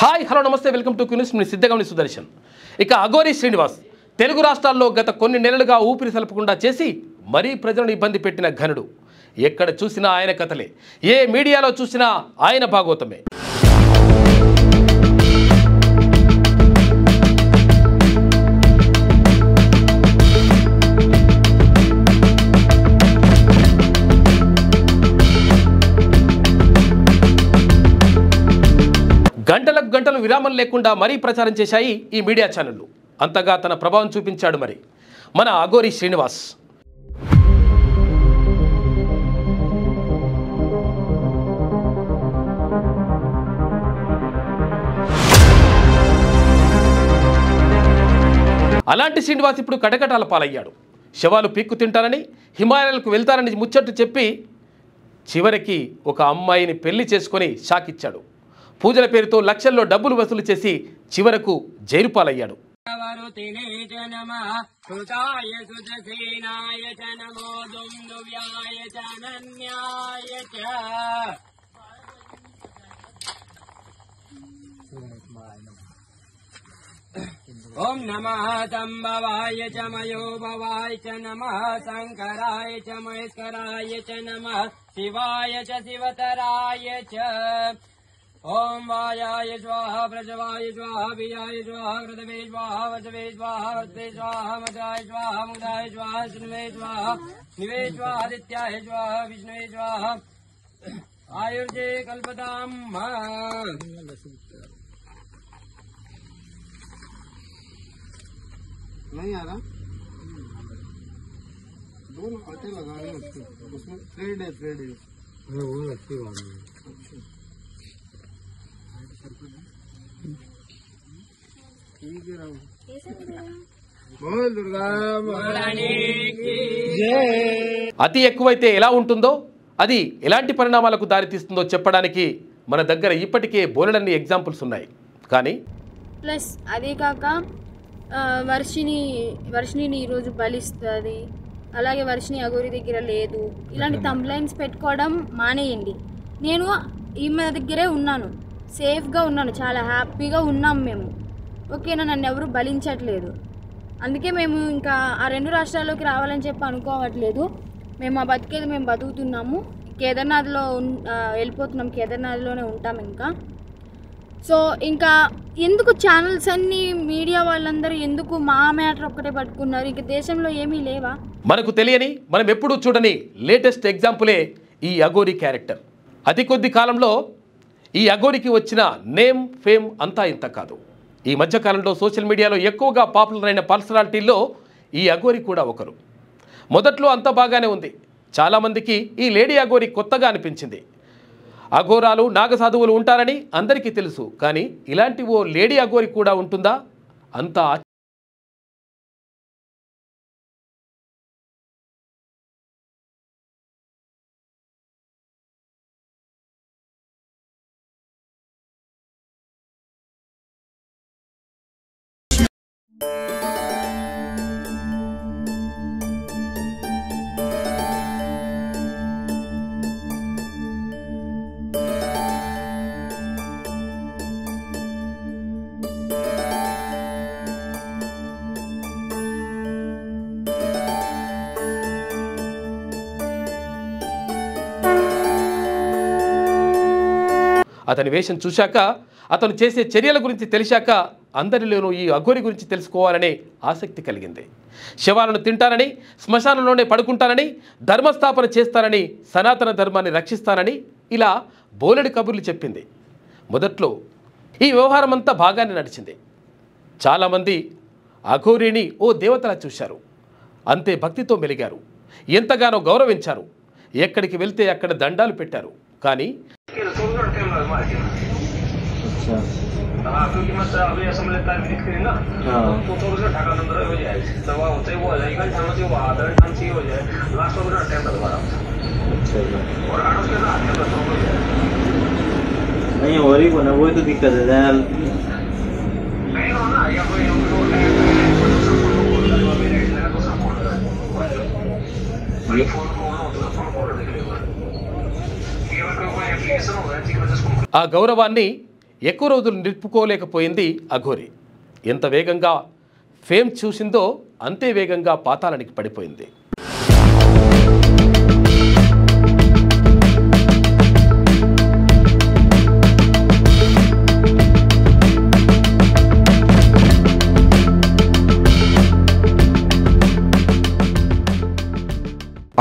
Hi hello నమస్తే welcome to క్యూనిస్ మీ సిద్ధగమని సుదర్శన్. ఇక అఘోరి శ్రీనివాస్ తెలుగు రాష్ట్రాల్లో గత కొన్ని నెలలుగా ఊపిరి సలపకుండా చేసి మరీ ప్రజలను ఇబ్బంది పెట్టిన ఘనుడు. ఎక్కడ చూసినా ఆయన కథలే, ఏ మీడియాలో చూసినా ఆయన భాగవతమే. గంటలకు గంటలు విరామం లేకుండా మరీ ప్రచారం చేశాయి ఈ మీడియా ఛానళ్లు. అంతగా తన ప్రభావం చూపించాడు మరి మన అఘోరి శ్రీనివాస్. అలాంటి శ్రీనివాస్ ఇప్పుడు కటకటాల పాలయ్యాడు. శవాలు పీక్కు తింటానని, హిమాలయాలకు వెళ్తానని ముచ్చట్టు చెప్పి చివరికి ఒక అమ్మాయిని పెళ్లి చేసుకొని షాకిచ్చాడు. పూజల పేరుతో లక్షల్లో డబ్బులు వసూలు చేసి చివరకు జైలు పాలయ్యాడు. ఓం నమః సంభవాయ చ మయో భవాయ చ నమః శంకరాయ చ మహేశ్వరాయ చ నమః శివాయ చ శివతరాయ చ. ఓం వాయాయ స్వాహా ప్రజవాయ స్వాహా బియాయ స్వాహా కృతవే స్వాహా వచవే స్వాహా వర్తే స్వాహా మదాయ స్వాహా ముదాయ స్వాహా శృణ్వే స్వాహా నివే స్వాహాదిత్యాయ స్వాహా విష్ణువే స్వాహా ఆయుర్జే కల్పతాం. नहीं आ रहा, दोनों आटे लगाने उसको, उसमें थ्रेड है वो अच्छी बात है. ठीक है राम बोल दुर्गा అతి ఎక్కువైతే ఎలా ఉంటుందో, అది ఎలాంటి పరిణామాలకు దారితీస్తుందో చెప్పడానికి మన దగ్గర ఇప్పటికే బోలెడన్ని ఎగ్జాంపుల్స్ ఉన్నాయి. కానీ ప్లస్ అదే కాక వర్షిని ఈరోజు బలిస్తుంది, అలాగే వర్షిని అఘోరి దగ్గర లేదు, ఇలాంటి కంప్లైంట్స్ పెట్టుకోవడం మానేయండి. నేను ఈమె దగ్గరే ఉన్నాను, సేఫ్గా ఉన్నాను, చాలా హ్యాపీగా ఉన్నాం మేము. ఓకేనా, నన్ను ఎవరు బలించట్లేదు. అందుకే మేము ఇంకా ఆ రెండు రాష్ట్రాల్లోకి రావాలని చెప్పి అనుకోవట్లేదు. మేము ఆ బతికేది మేము బతుకుతున్నాము. కేదార్నాథ్లో వెళ్ళిపోతున్నాం, కేదార్నాథ్లోనే ఉంటాం ఇంకా. సో ఇంకా ఎందుకు ఛానల్స్ అన్నీ మీడియా వాళ్ళందరూ ఎందుకు మా మ్యాటర్ ఒక్కటే పట్టుకున్నారు? ఇంక దేశంలో ఏమీ లేవా? మనకు తెలియని, మనం ఎప్పుడూ చూడని లేటెస్ట్ ఎగ్జాంపులే ఈ అఘోరి క్యారెక్టర్. అతి కొద్ది కాలంలో ఈ అఘోరికి వచ్చిన నేమ్ ఫేమ్ అంతా ఇంత కాదు. ఈ మధ్యకాలంలో సోషల్ మీడియాలో ఎక్కువగా పాపులర్ అయిన పర్సనాలిటీల్లో ఈ అఘోరి కూడా ఒకరు. మొదట్లో అంత బాగానే ఉంది. చాలామందికి ఈ లేడీ అఘోరి కొత్తగా అనిపించింది. అఘోరాలు నాగసాధువులు ఉంటారని అందరికీ తెలుసు, కానీ ఇలాంటి ఓ లేడీ అఘోరి కూడా ఉంటుందా? అంతా అతని వేషం చూశాక, అతను చేసే చర్యల గురించి తెలిసాక అందరిలోనూ ఈ అఘోరి గురించి తెలుసుకోవాలనే ఆసక్తి కలిగింది. శవాలను తింటానని, శ్మశానంలోనే పడుకుంటానని, ధర్మస్థాపన చేస్తానని, సనాతన ధర్మాన్ని రక్షిస్తానని ఇలా బోలెడు కబుర్లు చెప్పింది. మొదట్లో ఈ వ్యవహారం అంతా బాగానే నడిచింది. చాలామంది అఘోరిని ఓ దేవతలా చూశారు. అంతే భక్తితో మెలిగారు, ఎంతగానో గౌరవించారు. ఎక్కడికి వెళ్తే అక్కడ దండాలు పెట్టారు. కానీ क्योंकि मैं अभी असम लेता है विजिट करेंगे तो ढाका नंबर हो जाए, दवा होते वो हो जाएगा, ठाम से वो आधा ठाम से हो जाए, लास्ट में टाइम लगवा और आठ के साथ हो जाए नहीं हो रही को ना, वही तो दिक्कत है नहीं हो ना या कोई ఆ గౌరవాన్ని ఎక్కువ రోజులు నిలుపుకోలేకపోయింది అఘోరి. ఎంత వేగంగా ఫేమ్ చూసిందో అంతే వేగంగా పాతాళానికి పడిపోయింది.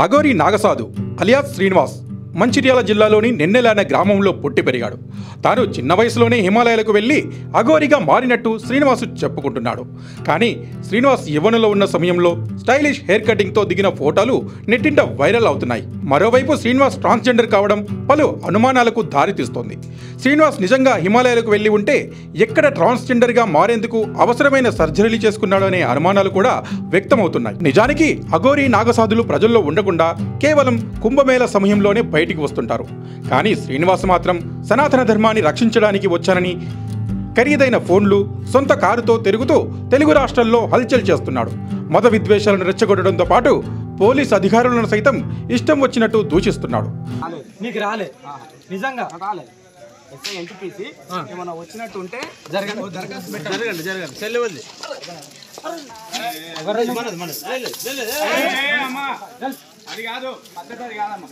అఘోరి నాగసాధు అలియాస్ శ్రీనివాస్ మంచిర్యాల జిల్లాలోని నెన్నెల అనే గ్రామంలో పుట్టి పెరిగాడు. తాను చిన్న వయసులోనే హిమాలయాలకు వెళ్ళి అఘోరిగా మారినట్టు శ్రీనివాసు చెప్పుకుంటున్నాడు. కానీ శ్రీనివాస్ యవ్వనంలో ఉన్న సమయంలో స్టైలిష్ హెయిర్ కటింగ్తో దిగిన ఫోటోలు నెట్టింట వైరల్ అవుతున్నాయి. మరోవైపు శ్రీనివాస్ ట్రాన్స్జెండర్ కావడం పలు అనుమానాలకు దారితీస్తోంది. శ్రీనివాస్ నిజంగా హిమాలయాలకు వెళ్ళి ఉంటే ఎక్కడ ట్రాన్స్జెండర్గా మారేందుకు అవసరమైన సర్జరీలు చేసుకున్నాడు అనే అనుమానాలు కూడా వ్యక్తమవుతున్నాయి. నిజానికి అఘోరి నాగసాధులు ప్రజల్లో ఉండకుండా కేవలం కుంభమేళ సమయంలోనే బయటికి వస్తుంటారు. కానీ శ్రీనివాస్ మాత్రం సనాతన ధర్మాన్ని రక్షించడానికి వచ్చానని ఖరీదైన ఫోన్లు, సొంత కారుతో తిరుగుతూ తెలుగు రాష్ట్రాల్లో హల్చల్ చేస్తున్నాడు. మత విద్వేషాలను రెచ్చగొట్టడంతో పాటు పోలీస్ అధికారులను సైతం ఇష్టం వచ్చినట్టు దూషిస్తున్నాడు. ఏమన్నా వచ్చినట్టు ఉంటే జరగండి చెల్లెవల్లి అది కాదు పద్ధతి, అది కాదమ్మా.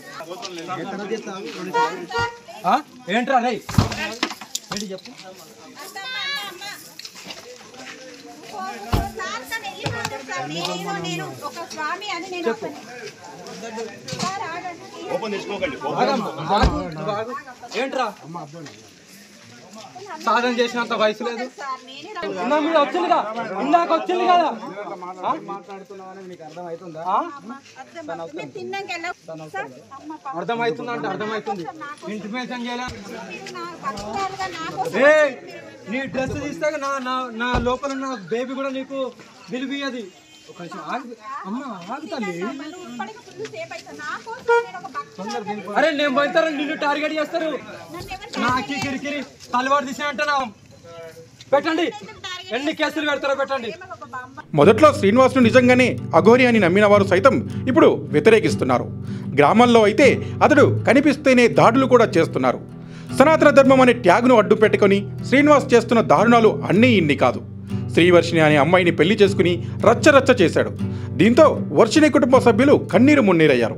ఏంట్రా రే చెప్పు. ఏంట్రా సాధన చేసినంత వయసు లేదు. ఇందాక వచ్చింది కదా అర్థమవుతుంది అంటే అర్థమవుతుంది. ఇంటిమేషన్ చేయాలి. నీ డ్రెస్ తీస్తే నా లోపల ఉన్న బేబీ కూడా నీకు విలువది. అరే నేను పోతారు, నిన్ను టార్గెట్ చేస్తారు. నాకు కిరికిరి తలవాడు తీసినంటే పెట్టండి, ఎన్ని కేసులు పెడతారో పెట్టండి. మొదట్లో శ్రీనివాస్ను నిజంగానే అఘోరి అని నమ్మిన వారు సైతం ఇప్పుడు వ్యతిరేకిస్తున్నారు. గ్రామాల్లో అయితే అతడు కనిపిస్తేనే దాడులు కూడా చేస్తున్నారు. సనాతన ధర్మం అనే ట్యాగ్ను అడ్డు పెట్టుకొని శ్రీనివాస్ చేస్తున్న దారుణాలు అన్నీ ఇన్ని కాదు. శ్రీవర్షిణి అనే అమ్మాయిని పెళ్లి చేసుకుని రచ్చరచ్చ చేశాడు. దీంతో వర్షిణి కుటుంబ సభ్యులు కన్నీరు మున్నీరయ్యారు.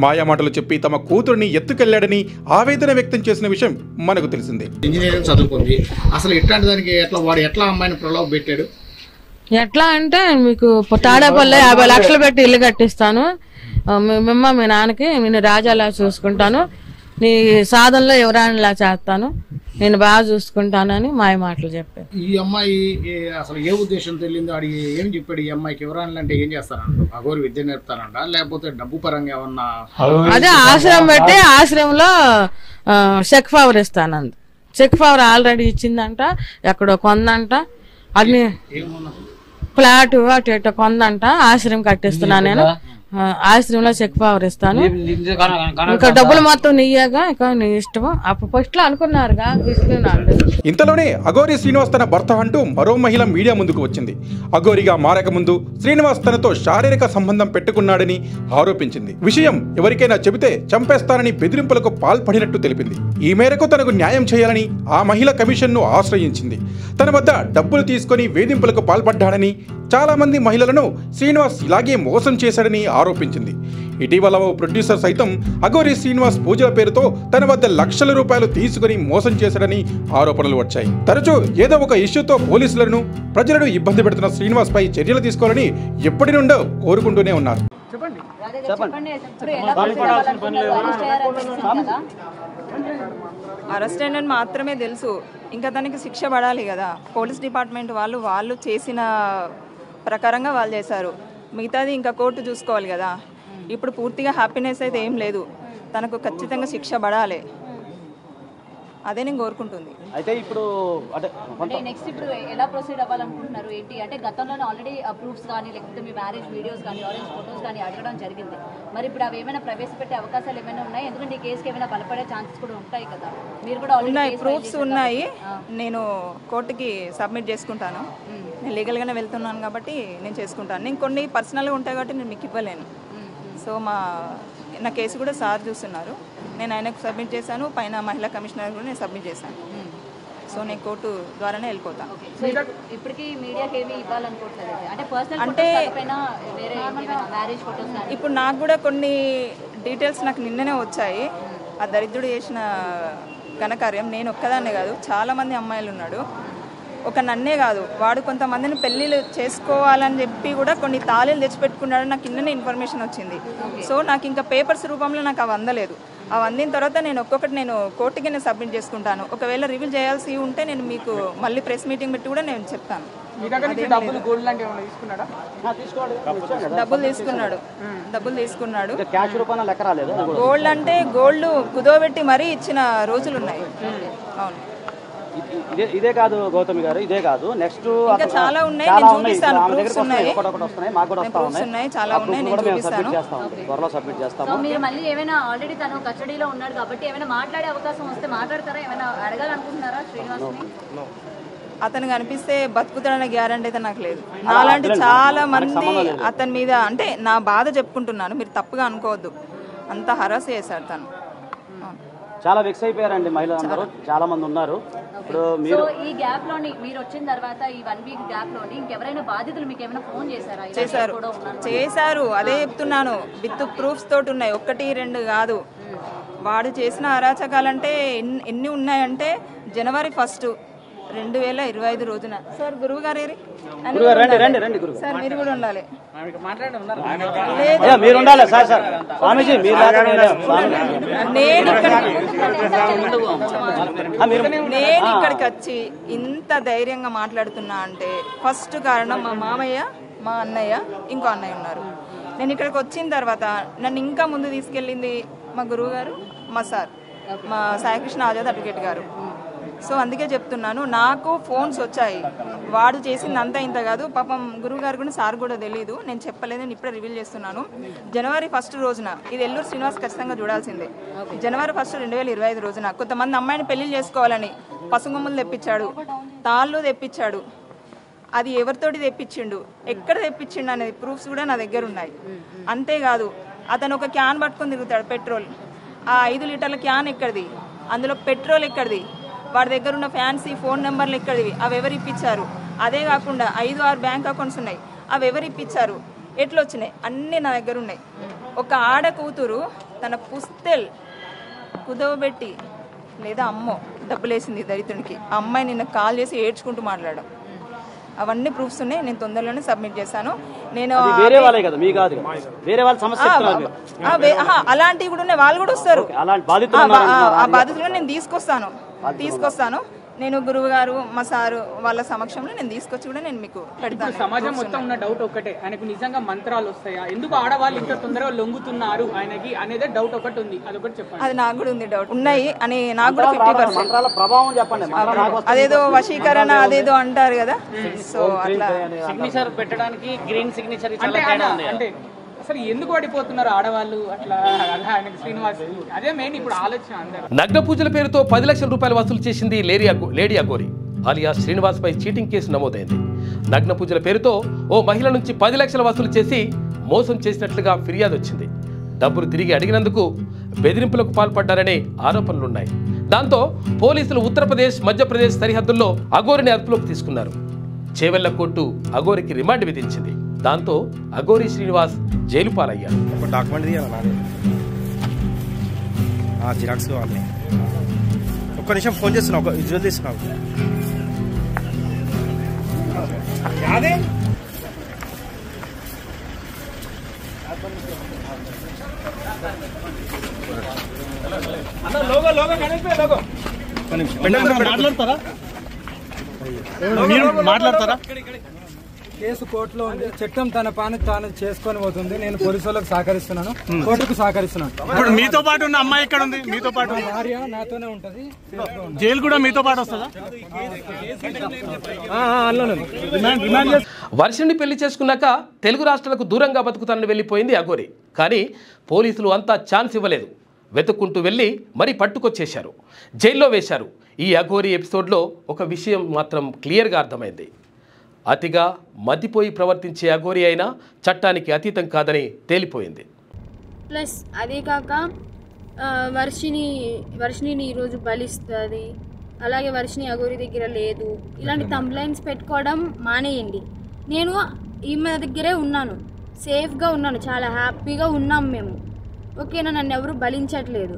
మాయామాటలు చెప్పి తమ కూతురిని ఎత్తుకెళ్లాడని ఆవేదన వ్యక్తం చేసిన విషయం మనకు తెలిసిందే. ఇంజనీరింగ్ చదువుకుంది. అసలు ఇట్లాంటి దానికి వాడు ఎట్లా అమ్మాయిని ప్రలోభ పెట్టాడు? ఎట్లా అంటే మీకు తాడేపల్లి 50 లక్షలు పెట్టి ఇల్లు కట్టిస్తాను, మీ నాన్నకి నేను రాజాలా చూసుకుంటాను, నీ సాధనలో ఎవరానిలా చేస్తాను, నేను బాగా చూసుకుంటానని మాయ మాటలు చెప్పాడు. ఈ అమ్మాయి అసలు ఏ ఉద్దేశం తెలియదు, ఆడి ఏం చెప్పాడు? ఈ అమ్మాయికి ఎవరాని అంటే ఏం చేస్తారంట? అఘోరి విద్య నేర్పుతారంట, లేకపోతే డబ్బు పరంగా ఏమన్నా? అదే ఆశ్రమం పెట్టి ఆశ్రమంలో చెక్ పవర్ ఇస్తానంది. చెక్ పవర్ ఆల్రెడీ ఇచ్చిందంట, ఎక్కడో కొందంట, అన్ని ఫ్లాట్ అటు ఇటు కొందంట. ఆశ్రమం కట్టిస్తున్నా నేను, ఆశ్రమంలో చెక్ పవర్ ఇస్తాను, ఇంకా డబ్బులు మొత్తం నీయగా, ఇక నీ ఇష్టం. అప్పుడు ఫస్ట్ లో అనుకున్నారుగా. ఇంతలోనే అఘోరి శ్రీనివాస్ తన భర్త అంటూ మరో మహిళ మీడియా ముందుకు వచ్చింది. అఘోరిగా మారక ముందు శ్రీనివాస్ తనతో శారీరక సంబంధం పెట్టుకున్నాడని ఆరోపించింది. విషయం ఎవరికైనా చెబితే చంపేస్తానని బెదిరింపులకు పాల్పడినట్టు తెలిపింది. ఈ మేరకు తనకు న్యాయం చేయాలని ఆ మహిళ కమిషన్ను ఆశ్రయించింది. తన వద్ద డబ్బులు తీసుకుని వేధింపులకు పాల్పడ్డాడని, చాలా మంది మహిళలను శ్రీనివాస్ ఇలాగే మోసం చేశాడని ఆరోపించింది. ఇటీవల ఓ ప్రొడ్యూసర్ సైతం అఘోరి శ్రీనివాస్ పూజల పేరుతో తన వద్ద లక్షల రూపాయలు తీసుకుని మోసం చేశాడని ఆరోపణలు వచ్చాయి. తరచూ ఏదో ఒక ఇష్యూతో పోలీసులను, ప్రజలను ఇబ్బంది పెడుతున్న శ్రీనివాస్ పై చర్యలు తీసుకోవాలని ఎప్పటి నుండో కోరుకుంటూనే ఉన్నారు. అరెస్ట్ అయినని మాత్రమే తెలుసు, ఇంకా దానికి శిక్ష పడాలి కదా. పోలీస్ డిపార్ట్మెంట్ వాళ్ళు చేసిన ప్రకారంగా వాళ్ళు చేశారు, మిగతాది ఇంకా కోర్టు చూసుకోవాలి కదా. ఇప్పుడు పూర్తిగా హ్యాపీనెస్ అయితే ఏం లేదు, తనకు ఖచ్చితంగా శిక్ష పడాలి, అదే నేను కోరుకుంటుంది. అయితే ఇప్పుడు అంటే నెక్స్ట్ ఇప్పుడు ఎలా ప్రొసీడ్ అవ్వాలనుకుంటున్నారు ఏంటి అంటే? గతంలోనే ఆల్రెడీ ప్రూఫ్స్ కానీ లేకపోతే మీ మ్యారేజ్ వీడియోస్ కానీ ఆరెంజ్ ఫొటోస్ కానీ అడగడం జరిగింది. మరి ఇప్పుడు అవి ఏమైనా ప్రవేశపెట్టే అవకాశాలు ఏమైనా ఉన్నాయి? ఎందుకంటే ఈ కేసుకి ఏమైనా బలపడే ఛాన్సెస్ కూడా ఉంటాయి కదా. మీరు కూడా ఉన్నాయి, ప్రూఫ్స్ ఉన్నాయి, నేను కోర్టుకి సబ్మిట్ చేసుకుంటాను. నేను లీగల్గానే వెళ్తున్నాను కాబట్టి నేను చేసుకుంటాను. నేను కొన్ని పర్సనల్గా ఉంటాయి కాబట్టి నేను మీకు ఇవ్వలేను. సో నా కేసు కూడా సార్ చూస్తున్నారు, నేను ఆయనకు సబ్మిట్ చేశాను, పైన మహిళా కమిషనర్ కూడా నేను సబ్మిట్ చేశాను. సో నేను కోర్టు ద్వారానే వెళ్ళిపోతాను. సో ఇప్పటికి మీడియాకి ఏమి ఇవ్వాలనుకోవట్లేదు అంటే పర్సనల్ అంటే వేరే మ్యారేజ్ ఫోటోస్ ఇప్పుడు నాకు కూడా కొన్ని డీటెయిల్స్ నాకు నిన్ననే వచ్చాయి. ఆ దరిద్రుడు చేసిన ఘనకార్యం నేను ఒక్కదాన్నే కాదు, చాలామంది అమ్మాయిలు ఉన్నాడు. ఒక నన్నే కాదు, వాడు కొంతమందిని పెళ్ళిళ్ళు చేసుకోవాలని చెప్పి కూడా కొన్ని తాళీలు తెచ్చిపెట్టుకున్నాడు. నాకు నిన్ననే ఇన్ఫర్మేషన్ వచ్చింది. సో నాకు ఇంకా పేపర్స్ రూపంలో నాకు అవి అందలేదు. అవి అందిన తర్వాత నేను ఒక్కొక్కటి నేను కోర్టుకి నేను సబ్మిట్ చేసుకుంటాను. ఒకవేళ రివీల్ చేయాల్సి ఉంటే నేను మీకు మళ్ళీ ప్రెస్ మీటింగ్ పెట్టి కూడా నేను చెప్తాను. డబ్బులు తీసుకున్నాడు. గోల్డ్ అంటే గోల్డ్ కుదోబెట్టి మరీ ఇచ్చిన రోజులు ఉన్నాయి. అవును, ఇదే కాదు గౌతమి గారు, ఇదే కాదు, నెక్స్ట్ ఇంకా చాలా ఉన్నాయి. నేను చూపిస్తాను, ప్రూఫ్స్ ఉన్నాయి, ప్రూఫ్స్ ఉన్నాయి, చాలా ఉన్నాయి, నేను చూపిస్తాను. త్వరలో సబ్మిట్ చేస్తాము. మీరు మళ్ళీ ఏమైనా ఆల్రెడీ తను కస్టడీలో ఉన్నాడు కాబట్టి ఏమైనా మాట్లాడే అవకాశం వస్తే మాట్లాడతారా? ఏమైనా అడగాలనుకుంటున్నారా శ్రీనివాస్ని? అతను కనిపిస్తే బతుకుతాడనే గ్యారంటీ అయితే నాకు లేదు. నాలాంటి చాలా మంది అతని మీద, అంటే నా బాధ చెప్పుకుంటున్నాను, మీరు తప్పుగా అనుకోవద్దు, అంత హరాస్ చేశారు తను. చాలా వెక్స్ అయిపోయారండి మహిళలందరూ, చాలా మంది ఉన్నారు. ఇప్పుడు మీరు ఈ గ్యాప్ లోని మీరు వచ్చిన తర్వాత ఈ 1 వీక్ గ్యాప్ లోని ఇంకెవరైనా బాధితులు మీకు ఏమైనా ఫోన్ చేశారా? చేశారు, అదే చెప్తున్నాను, విత్ ప్రూఫ్స్ తోటి ఉన్నాయి, 1, 2 కాదు. వాడు చేసిన అరాచకాలంటే ఎన్ని ఉన్నాయంటే జనవరి 1, 2025 రోజున. సార్ గురువు గారు సార్ మీరు కూడా ఉండాలి. నేను ఇక్కడికి వచ్చి ఇంత ధైర్యంగా మాట్లాడుతున్నా అంటే ఫస్ట్ కారణం మా మామయ్య, మా అన్నయ్య, ఇంకో అన్నయ్య ఉన్నారు. నేను ఇక్కడికి వచ్చిన తర్వాత నన్ను ఇంకా ముందు తీసుకెళ్ళింది మా గురువు గారు, మా సార్, మా సాయికృష్ణ ఆజాద్ అడ్వకేట్ గారు. సో అందుకే చెప్తున్నాను, నాకు ఫోన్స్ వచ్చాయి, వాడు చేసింది అంతా ఇంత కాదు. పాపం గురువు గారు కూడా సార్ కూడా తెలియదు, నేను చెప్పలేదు, నేను ఇప్పుడే రివీల్ చేస్తున్నాను. జనవరి 1 రోజున, ఇది ఎల్లూరు శ్రీనివాస్ ఖచ్చితంగా చూడాల్సిందే, జనవరి 1, 2025 రోజున కొంతమంది అమ్మాయిని పెళ్లి చేసుకోవాలని పసుగుమ్మలు తెప్పించాడు, తాళ్ళు తెప్పించాడు. అది ఎవరితోటి తెప్పించిండు, ఎక్కడ తెప్పించిండు అనేది ప్రూఫ్స్ కూడా నా దగ్గర ఉన్నాయి. అంతేకాదు అతను ఒక క్యాన్ పట్టుకొని తిరుగుతాడు, పెట్రోల్. ఆ 5 లీటర్ల క్యాన్ ఎక్కడిది, అందులో పెట్రోల్ ఎక్కడిది, వాడి దగ్గర ఉన్న ఫ్యాన్సీ ఫోన్ నెంబర్లు ఎక్కడివి, అవి ఎవరు ఇప్పించారు. అదే కాకుండా 5-6 బ్యాంక్ అకౌంట్స్ ఉన్నాయి, అవి ఎవరు ఇప్పించారు, ఎట్లా వచ్చినాయి, అన్నీ నా దగ్గర ఉన్నాయి. ఒక ఆడ కూతురు తన పుస్తెల్ కుదవబెట్టి లేదా అమ్మో డబ్బులేసింది దరిద్రునికి, ఆ అమ్మాయి నిన్న కాల్ చేసి ఏడ్చుకుంటూ మాట్లాడడం, అవన్నీ ప్రూఫ్స్ ఉన్నాయి. నేను తొందరలోనే సబ్మిట్ చేశాను. నేను అలాంటివి కూడా ఉన్నాయి, వాళ్ళు కూడా వస్తారు. ఆ బాధితులను నేను తీసుకొస్తాను. నేను గురువు గారు, మా సారు వాళ్ళ సమక్షంలో నేను తీసుకొచ్చి కూడా నేను మీకు పెడతాను. సమాజం మొత్తం ఉన్న డౌట్ ఒకటే, ఆయనకు నిజంగా మంత్రాలు వస్తాయా, ఎందుకు ఆడవాళ్ళు ఇంత తొందరగా లొంగుతున్నారు ఆయనకి అనేది డౌట్ ఒకటి ఉంది, అదొకటి చెప్పండి. అది నాకు కూడా ఉంది, డౌట్ ఉన్నాయి అని నాకు కూడా 50%. అదేదో వశీకరణ అదేదో అంటారు కదా, సో అట్లా సిగ్నేచర్ పెట్టడానికి గ్రీన్ సిగ్నేచర్ అంటే అసలు ఎందుకు పడిపోతున్నారు ఆడవాళ్ళు అట్లా, ఆయనకి శ్రీనివాస్ అదే మెయిన్ ఇప్పుడు ఆలోచన అందరూ. నగ్న పూజల పేరుతో 10 లక్షల రూపాయలు వసూలు చేసింది లేడీ అఘోరి ఆలియా శ్రీనివాస్ పై చీటింగ్ కేసు నమోదైంది. నగ్న పూజల పేరుతో ఓ మహిళ నుంచి 10 లక్షల వసూలు చేసి మోసం చేసినట్లుగా ఫిర్యాదు వచ్చింది. డబ్బులు తిరిగి అడిగినందుకు బెదిరింపులకు పాల్పడ్డారనే ఆరోపణలున్నాయి. దాంతో పోలీసులు ఉత్తరప్రదేశ్, మధ్యప్రదేశ్ సరిహద్దుల్లో అఘోరిని అదుపులోకి తీసుకున్నారు. చేవెళ్ల కోర్టు అఘోరికి రిమాండ్ విధించింది. దాంతో అఘోరి శ్రీనివాస్ జైలు పాలయ్యాడు. డాక్యుమెంట్ జిరాక్స్ కావాలి, ఒక్క నిమిషం ఫోన్ చేస్తున్నా, ఒక విజువల్ తీసుకున్నావు. మాట్లాడతారా? కేసు కోర్టులో ఉంది, చట్టం తన పని తాను చేసుకొని పోతుంది. నేను పోలీసు వాళ్ళకి సహకరిస్తున్నాను, కోర్టుకు సహకరిస్తున్నాను. ఇప్పుడు మీతో పాటు ఉన్న అమ్మాయి ఎక్కడ ఉంది? మీతో పాటు భార్య నాతోనే ఉంటది. జైలు కూడా మీతో పాటు వస్తుందా? వర్షిని పెళ్లి చేసుకున్నాక తెలుగు రాష్ట్రాలకు దూరంగా బతుకుతానని వెళ్ళిపోయింది అఘోరి. కానీ పోలీసులు అంతా ఛాన్స్ ఇవ్వలేదు. వెతుక్కుంటూ వెళ్ళి మరీ పట్టుకొచ్చేశారు, జైల్లో వేశారు. ఈ అఘోరి ఎపిసోడ్లో ఒక విషయం మాత్రం క్లియర్గా అర్థమైంది. అతిగా మతిపోయి ప్రవర్తించే అఘోరి అయినా చట్టానికి అతీతం కాదని తేలిపోయింది. ప్లస్ అదే కాక వర్షిని ఈరోజు బలిస్తుంది, అలాగే వర్షిని అఘోరి దగ్గర లేదు, ఇలాంటి కంప్లైంట్స్ పెట్టుకోవడం మానేయండి. నేను ఈమె దగ్గరే ఉన్నాను, సేఫ్గా ఉన్నాను, చాలా హ్యాపీగా ఉన్నాం మేము. ఓకేనా, నన్ను ఎవరు బలించట్లేదు.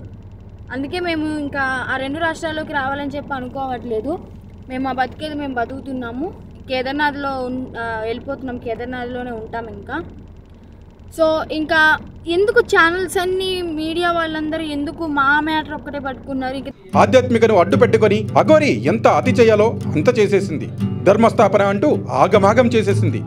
అందుకే మేము ఇంకా ఆ 2 రాష్ట్రాల్లోకి రావాలని చెప్పి అనుకోవట్లేదు. మేము ఆ బతికేది మేము బతుకుతున్నాము. కేదార్నాథ్లో వెళ్ళిపోతున్నాం, కేదార్నాథ్లోనే ఉంటాం ఇంకా. సో ఇంకా ఎందుకు ఛానల్స్ అన్ని మీడియా వాళ్ళందరూ ఎందుకు మా మ్యాటర్ ఒక్కటే పట్టుకున్నారు? ఆధ్యాత్మికను అడ్డు పెట్టుకొని అఘోరి ఎంత అతి చేయాలో అంత చేసేసింది. ధర్మస్థాపన అంటూ ఆగమాగం చేసేసింది.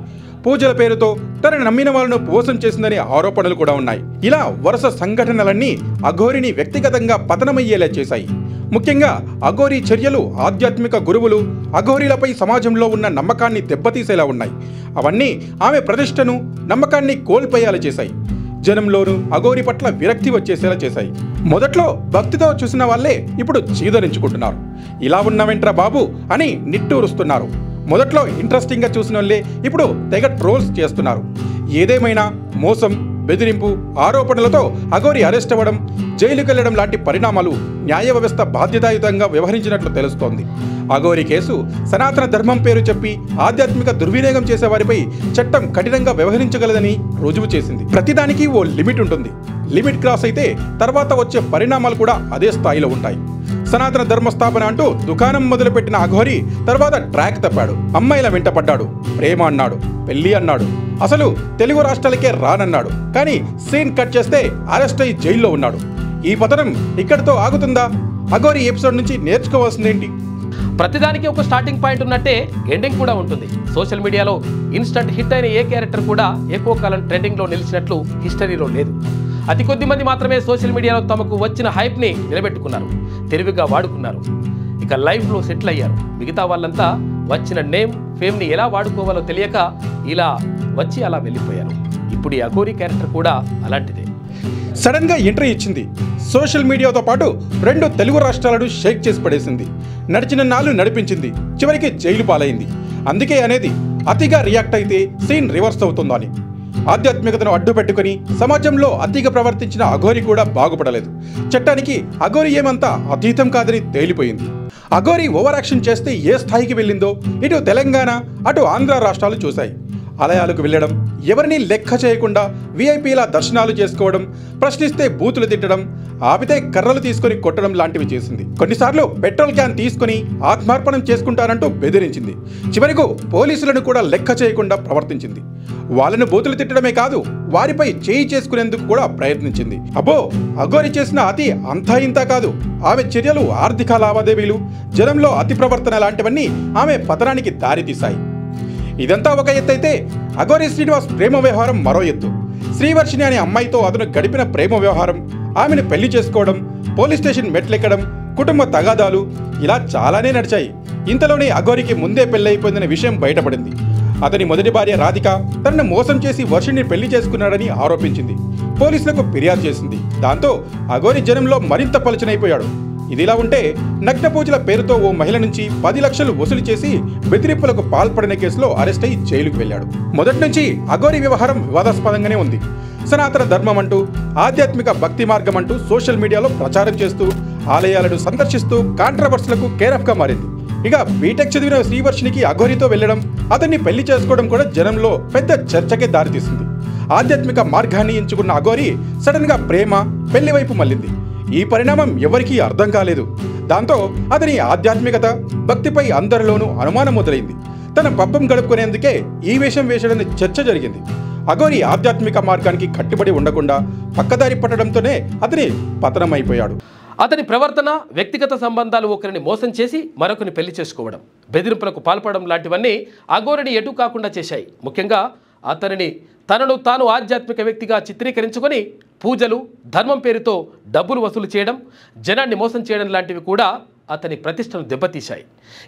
పూజల పేరుతో తనని నమ్మిన వాళ్ళను మోసం చేసిందనే ఆరోపణలు కూడా ఉన్నాయి. ఇలా వరుస సంఘటనలన్నీ అఘోరిని వ్యక్తిగతంగా పతనమయ్యేలా చేశాయి. ముఖ్యంగా అఘోరి చర్యలు ఆధ్యాత్మిక గురువులు అఘోరీలపై సమాజంలో ఉన్న నమ్మకాన్ని దెబ్బతీసేలా ఉన్నాయి. అవన్నీ ఆమె ప్రతిష్టను నమ్మకాన్ని కోల్పోయేలా చేశాయి. జనంలోనూ అఘోరి పట్ల విరక్తి వచ్చేసేలా చేశాయి. మొదట్లో భక్తితో చూసిన వాళ్ళే ఇప్పుడు చీదరించుకుంటున్నారు. ఇలా ఉన్నవేంట్రా బాబు అని నిట్టూరుస్తున్నారు. మొదట్లో ఇంట్రెస్టింగ్గా చూసిన వాళ్ళే ఇప్పుడు తెగ ట్రోల్స్ చేస్తున్నారు. ఏదేమైనా మోసం, బెదిరింపు ఆరోపణలతో అఘోరి అరెస్ట్ అవ్వడం, జైలుకి వెళ్లడం లాంటి పరిణామాలు న్యాయ వ్యవస్థ బాధ్యతాయుతంగా వ్యవహరించినట్లు తెలుస్తోంది. అఘోరి కేసు సనాతన ధర్మం పేరు చెప్పి ఆధ్యాత్మిక దుర్వినియోగం చేసే వారిపై చట్టం కఠినంగా వ్యవహరించగలదని రుజువు చేసింది. ప్రతిదానికి ఓ లిమిట్ ఉంటుంది. లిమిట్ క్రాస్ అయితే తర్వాత వచ్చే పరిణామాలు కూడా అదే స్థాయిలో ఉంటాయి. సనాతన ధర్మస్థాపన అంటూ దుకాణం మొదలుపెట్టిన అఘోరి తర్వాత ట్రాక్ తప్పాడు. అమ్మాయిల వెంట పడ్డాడు, ప్రేమ అన్నాడు, పెళ్లి అన్నాడు, అసలు తెలుగు రాష్ట్రాలకే రానన్నాడు. కానీ సీన్ కట్ చేస్తే అరెస్ట్ అయ్యి జైల్లో ఉన్నాడు. ఈ పతనం ఇక్కడితో ఆగుతుందా? అఘోరి ఎపిసోడ్ నుంచి నేర్చుకోవాల్సిందేంటి? ప్రతిదానికి ఒక స్టార్టింగ్ పాయింట్ ఉన్నట్టే ఎండింగ్ కూడా ఉంటుంది. సోషల్ మీడియాలో ఇన్స్టంట్ హిట్ అయిన ఏ క్యారెక్టర్ కూడా ఎక్కువ కాలం ట్రెండింగ్లో నిలిచినట్లు హిస్టరీలో లేదు. అతి కొద్ది మంది మాత్రమే సోషల్ మీడియాలో తమకు వచ్చిన హైప్ని నిలబెట్టుకున్నారు, తెలివిగా వాడుకున్నారు, ఇక లైఫ్లో సెటిల్ అయ్యారు. మిగతా వాళ్ళంతా వచ్చిన నేమ్, ఫేమ్ని ఎలా వాడుకోవాలో తెలియక ఇలా వచ్చి అలా వెళ్ళిపోయారు. ఇప్పుడు ఈ అఘోరి క్యారెక్టర్ కూడా అలాంటిదే. సడన్గా ఎంట్రీ ఇచ్చింది. సోషల్ మీడియాతో పాటు 2 తెలుగు రాష్ట్రాలను షేక్ చేసి పడేసింది. నడిచిన నాళ్ళు నడిపించింది, చివరికి జైలు పాలైంది. అందుకే అనేది అతిగా రియాక్ట్ అయితే సీన్ రివర్స్ అవుతుందని. ఆధ్యాత్మికతను అడ్డు పెట్టుకుని సమాజంలో అతిగా ప్రవర్తించిన అఘోరి కూడా బాగుపడలేదు. చట్టానికి అఘోరి ఏమంతా అతీతం కాదని తేలిపోయింది. అఘోరి ఓవర్ యాక్షన్ చేస్తే ఏ స్థాయికి వెళ్ళిందో ఇటు తెలంగాణ అటు ఆంధ్ర రాష్ట్రాలు చూశాయి. ఆలయాలకు వెళ్ళడం, ఎవరిని లెక్క చేయకుండా విఐపీల దర్శనాలు చేసుకోవడం, ప్రశ్నిస్తే బూతులు తిట్టడం, ఆపితే కర్రలు తీసుకొని కొట్టడం లాంటివి చేసింది. కొన్నిసార్లు పెట్రోల్ క్యాన్ తీసుకుని ఆత్మార్పణం చేసుకుంటానంటూ బెదిరించింది. చివరకు పోలీసులను కూడా లెక్క చేయకుండా ప్రవర్తించింది. వాళ్ళను బూతులు తిట్టడమే కాదు, వారిపై చేయి చేసుకునేందుకు కూడా ప్రయత్నించింది. అబ్బో, అఘోరి చేసిన అతి అంతా ఇంతా కాదు. ఆమె చర్యలు ఆర్థిక లావాదేవీలు, జనంలో అతి ప్రవర్తన లాంటివన్నీ ఆమె పతనానికి దారితీశాయి. ఇదంతా ఒక ఎత్తు అయితే అఘోరి శ్రీనివాస్ ప్రేమ వ్యవహారం మరో ఎత్తు. శ్రీవర్షిని అనే అమ్మాయితో అతను గడిపిన ప్రేమ వ్యవహారం, ఆమెను పెళ్లి చేసుకోవడం, పోలీస్ స్టేషన్ మెట్లెక్కడం, కుటుంబ తగాదాలు ఇలా చాలానే నడిచాయి. ఇంతలోనే అఘోరికి ముందే పెళ్లైపోయిందనే విషయం బయటపడింది. అతని మొదటి భార్య రాధిక తనను మోసం చేసి వర్షిని పెళ్లి చేసుకున్నాడని ఆరోపించింది. పోలీసులకు ఫిర్యాదు చేసింది. దాంతో అఘోరి జనంలో మరింత పలుచనైపోయాడు. ఇదిలా ఉంటే నగ్న పూజల పేరుతో ఓ మహిళ నుంచి 10 లక్షలు వసూలు చేసి బెదిరింపులకు పాల్పడిన కేసులో అరెస్ట్ అయి జైలుకు వెళ్ళాడు. మొదటి నుంచి అఘోరి వ్యవహారం వివాదాస్పదంగానే ఉంది. సనాతన ధర్మం అంటూ, ఆధ్యాత్మిక భక్తి మార్గం అంటూ సోషల్ మీడియాలో ప్రచారం చేస్తూ, ఆలయాలను సందర్శిస్తూ కాంట్రవర్సీలకు కేరఫ్గా మారింది. ఇక బీటెక్ చదివిన శ్రీవర్షినికి అఘోరితో వెళ్లడం, అతన్ని పెళ్లి చేసుకోవడం కూడా జనంలో పెద్ద చర్చకే దారితీసింది. ఆధ్యాత్మిక మార్గాన్ని ఎంచుకున్న అఘోరి సడన్ గా ప్రేమ, పెళ్లి వైపు మళ్ళింది. ఈ పరిణామం ఎవరికీ అర్థం కాలేదు. దాంతో అతని ఆధ్యాత్మికత, భక్తిపై అందరిలోనూ అనుమానం మొదలైంది. తన పబ్బం గడుపుకునేందుకే ఈ వేషం వేశాడని చర్చ జరిగింది. అఘోరి ఆధ్యాత్మిక మార్గానికి కట్టుబడి ఉండకుండా పక్కదారి పట్టడంతోనే అతని పతనమైపోయాడు. అతని ప్రవర్తన, వ్యక్తిగత సంబంధాలు ఒకరిని మోసం చేసి మరొకరిని పెళ్లి చేసుకోవడం, బెదిరింపులకు పాల్పడడం లాంటివన్నీ అఘోరిని ఎటు కాకుండా చేశాయి. ముఖ్యంగా అతనిని తనను తాను ఆధ్యాత్మిక వ్యక్తిగా చిత్రీకరించుకొని పూజలు, ధర్మం పేరుతో డబ్బులు వసూలు చేయడం, జనాన్ని మోసం చేయడం లాంటివి కూడా అతని ప్రతిష్టను దెబ్బతీశాయి.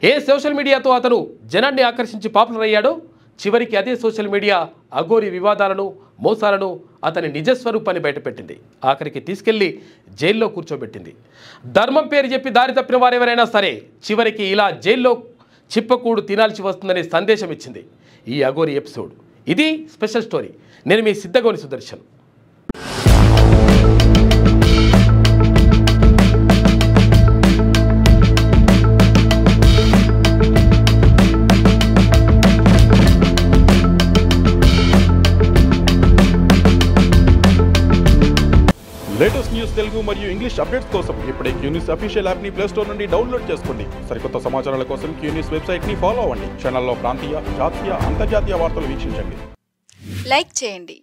ఏ సోషల్ మీడియాతో అతను జనాన్ని ఆకర్షించి పాపులర్ అయ్యాడో, చివరికి అదే సోషల్ మీడియా అఘోరి వివాదాలను, మోసాలను, అతని నిజస్వరూపాన్ని బయటపెట్టింది. ఆఖరికి తీసుకెళ్లి జైల్లో కూర్చోబెట్టింది. ధర్మం పేరు చెప్పి దారి తప్పిన వారెవరైనా సరే చివరికి ఇలా జైల్లో చిప్పకూడు తినాల్సి వస్తుందనే సందేశం ఇచ్చింది ఈ అఘోరి ఎపిసోడ్. ఇది స్పెషల్ స్టోరీ. నేను మీ సిద్ధగోని సుదర్శన్. తెలుగు మరియు ఇంగ్లీష్ అప్డేట్స్ కోసం ఇప్పుడే క్యూన్యూస్ అఫీషియల్ యాప్ని ప్లే స్టోర్ నుండి డౌన్లోడ్ చేసుకోండి. సరికొత్త సమాచారాల కోసం క్యూన్యూస్ వెబ్సైట్ని ఫాలో అవ్వండి. ఛానల్లో ప్రాంతీయ, జాతీయ, అంతర్జాతీయ వార్తలు వీక్షించండి. లైక్ చేయండి.